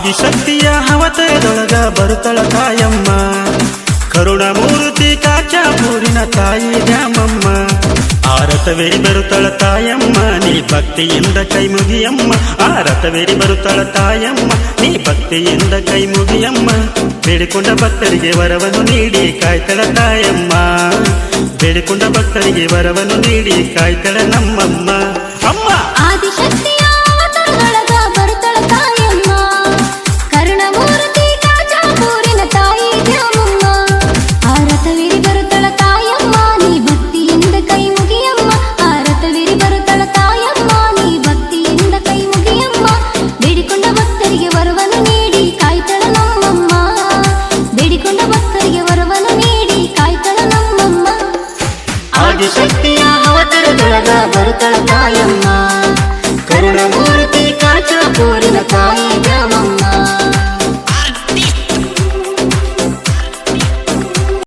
ಆದಿಶಕ್ತಿಯ ಅವತಾರದೊಳಗ ಬರುತ್ತಳ ತಾಯಮ್ಮ, ಕರುಣಾಮೂರ್ತಿ ಕಾಚಾಪೂರಿನ ತಾಯಿ ದ್ಯಾಮಮ್ಮ. ಆರತವೇರಿ ಬರುತ್ತಳ ತಾಯಮ್ಮ, ನೀ ಭಕ್ತಿಯಿಂದ ಕೈ ಮುಗಿಯಮ್ಮ. ಆರತವೇರಿ ಬರುತ್ತಳ ತಾಯಮ್ಮ, ನೀ ಭಕ್ತಿಯಿಂದ ಕೈ ಮುಗಿಯಮ್ಮ. ಬೇಡಿಕೊಂಡ ಭಕ್ತರಿಗೆ ವರವನ್ನು ನೀಡಿ ಕಾಯ್ತಳ ತಾಯಮ್ಮ, ಬೇಡಿಕೊಂಡ ಭಕ್ತರಿಗೆ ವರವನ್ನು ನೀಡಿ ಕಾಯ್ತಳ ನಮ್ಮಮ್ಮ. ಅಮ್ಮ ಆದಿಶಕ್ತಿ